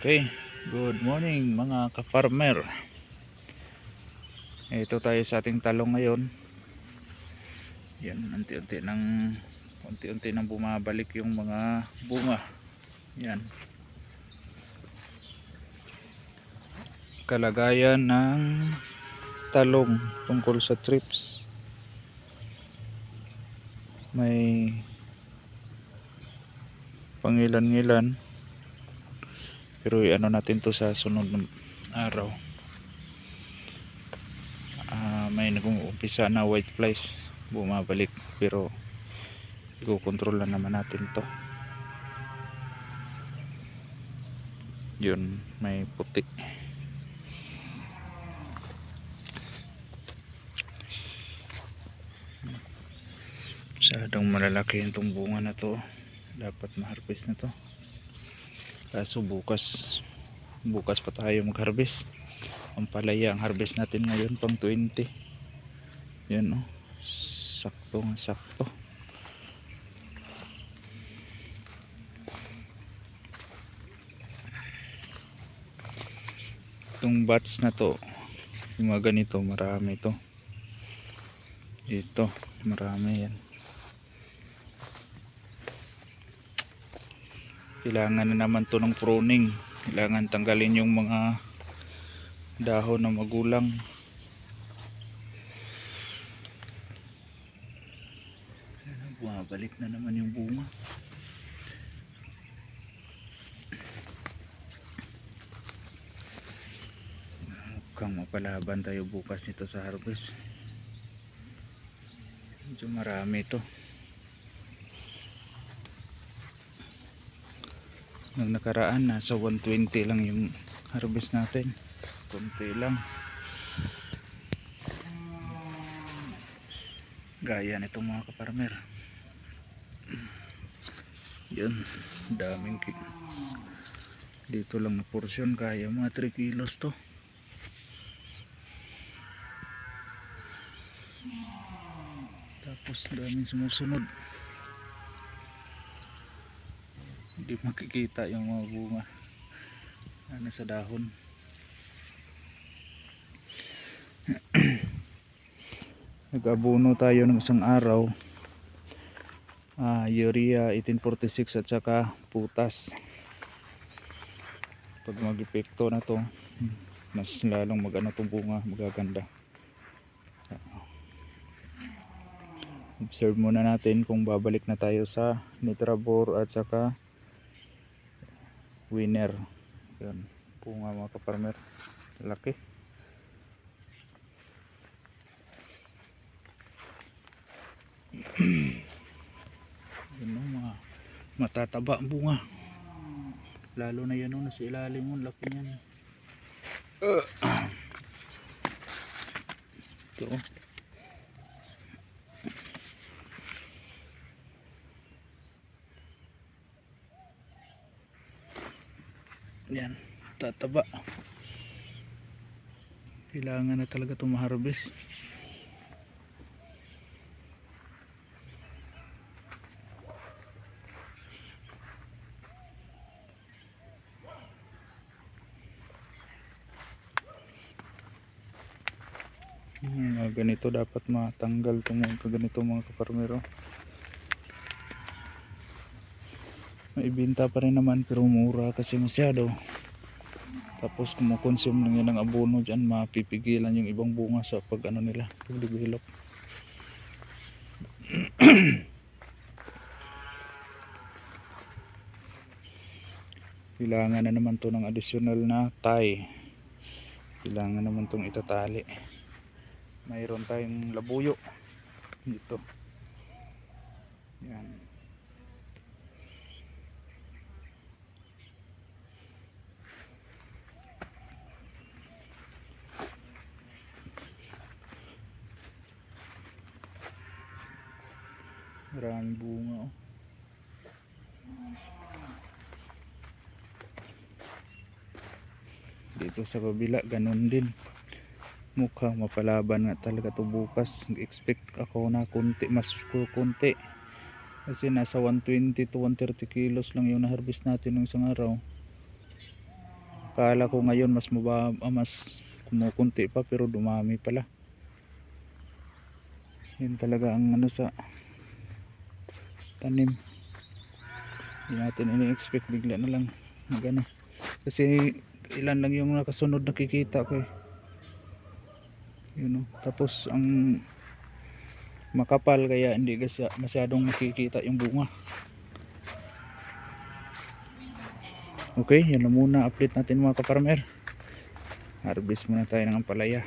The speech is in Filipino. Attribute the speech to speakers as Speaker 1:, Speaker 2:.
Speaker 1: Okay, good morning mga ka-farmer. Ito tayo sa ating talong ngayon. Yan, unti-unti nang bumabalik yung mga bunga. Yan. Kalagayan ng talong tungkol sa thrips. May pangilan-ngilan. Pero ano natin to sa sunod ng araw. May nag-uumpisa na white flies bumabalik, pero iko-control na naman natin to. Yun, may puti. Masyadong malalaki itong bunga na to, dapat ma-harvest na to. Kaso bukas pa tayo mag-harvest. Ang palaya ang harvest natin ngayon pang 20. Yan oh, sakto. Itong batch na to, yung mga ganito, marami to. Dito marami yan. Kailangan na naman to ng pruning. Kailangan tanggalin yung mga dahon na magulang. Bumabalik na naman yung bunga. Mukhang mapalaban tayo bukas nito sa harvest. Medyo marami to. Nung nakaraan nasa 120 lang yung harvest natin. Kunti lang. Gaya nitong mga kaparmer. Yun, daming dito lang na portion, kaya mga 3 kilos to. Tapos daming sumusunod. Hindi makikita yung mga bunga sa dahon. Nag-abono tayo ng isang araw, urea 1846 at saka putas. Pag mag-epekto na to, mas lalong mag-ano itong bunga, magaganda. Observe muna natin kung babalik na tayo sa Nitrabor at saka Winner. Yan, bunga mga kaparmer, laki. Yan o, mga matataba ang bunga, lalo na yan o, nasa ilalim mo, laki niyan. Ito o, yan, tataba. Kailangan na talaga itong ma-harvest. Ganito dapat matanggal itong mga ganito mga kaparmero. Maibenta pa rin naman pero mura kasi masyado. Tapos kumukonsume lang yan ng abono dyan, mapipigilan yung ibang bunga sa pag ano nila, pag-develop. Kailangan na naman to ng additional na tie. Kailangan naman tong itatali. Mayroon tayong labuyo dito. Yan. Maraming bunga oh. Dito sa kabila ganun din. Mukhang mapalaban nga talaga to bukas. Nag-expect ako na kunti, mas kunti. Kasi nasa 120 to 130 kilos lang yung na-harvest natin ng isang araw. Kala ko ngayon mas mas kumukunti pa, pero dumami pala. Yan talaga ang ano sa tanim. Hindi natin ini-expect, bigla na lang magano. Kasi ilan lang yung nakasunod nakikita ko eh. Yun, oh. Tapos ang makapal, kaya hindi kasi masyadong makikita yung bunga. Okay, yan na muna update natin mga kaparmer. Harvest muna tayo ng ampalaya.